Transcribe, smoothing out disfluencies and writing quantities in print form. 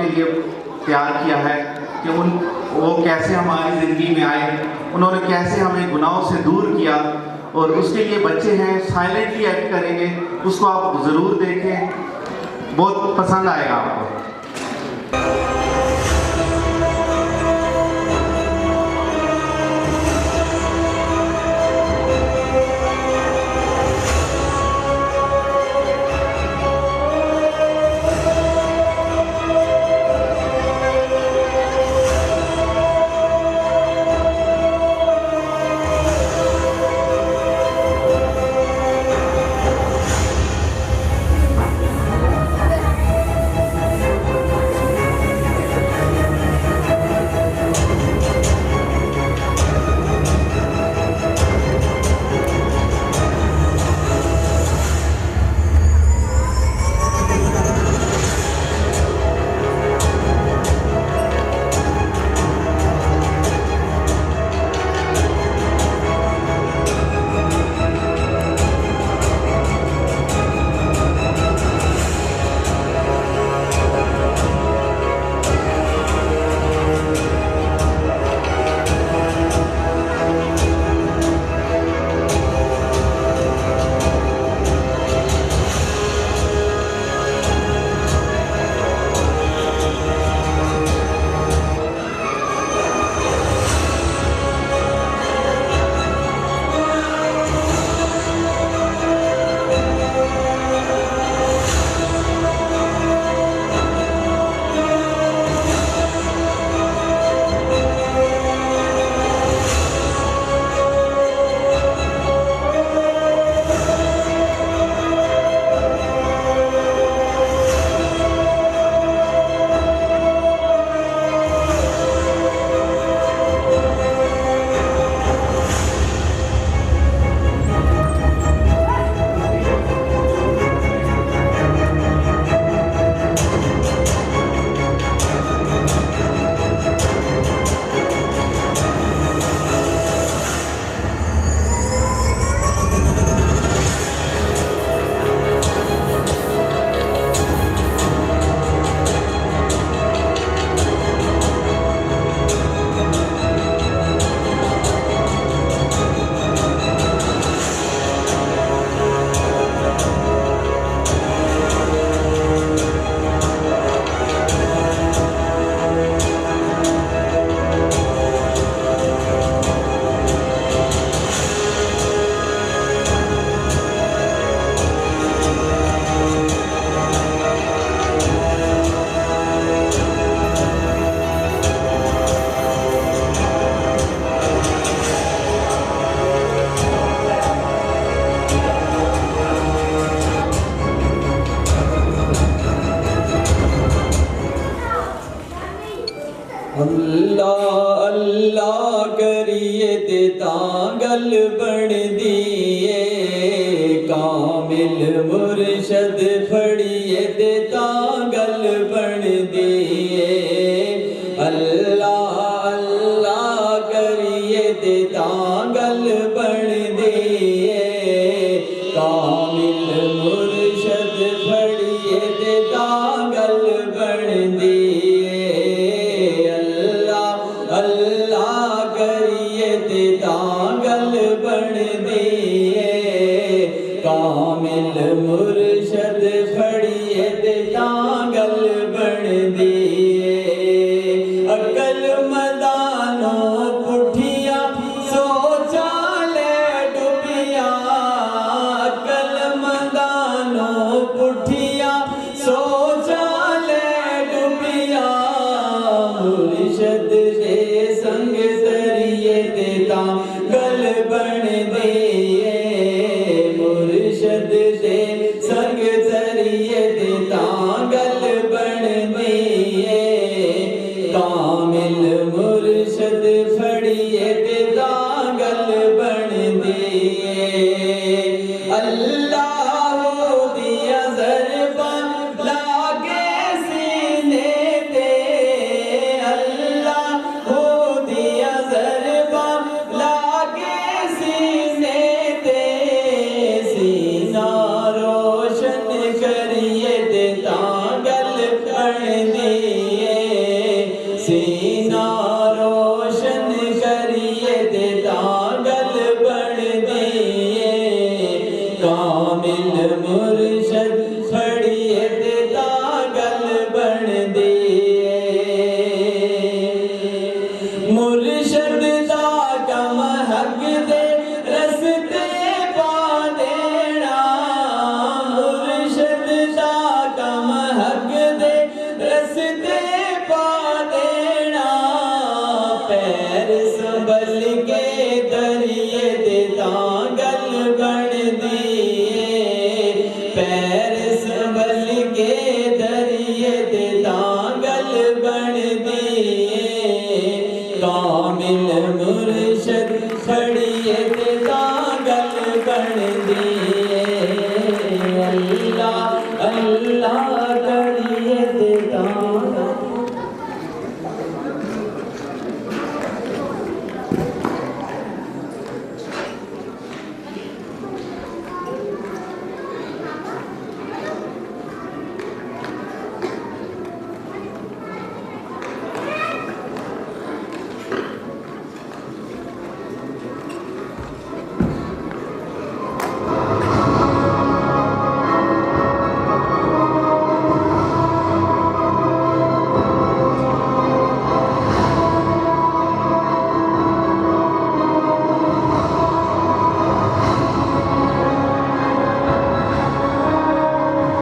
लिए तैयार किया है कि वो कैसे हमारी ज़िंदगी में आए, उन्होंने कैसे हमें गुनाहों से दूर किया, और उसके लिए बच्चे हैं साइलेंटली एक्ट करेंगे। उसको आप ज़रूर देखें, बहुत पसंद आएगा आपको। अल्लाह अल्लाह करिए ते तांगल बन दिए, कामिल मुर्शद फड़िए ते तांगल बन दिए। अल्लाह अल्लाह करिए ते तांगल बन दिए, कामिल मुर्शद फड़िए ते तांगल बन दिए। अल्लाह करिए ते तांगल बन दिए, कामिल मुर्शद रस्ते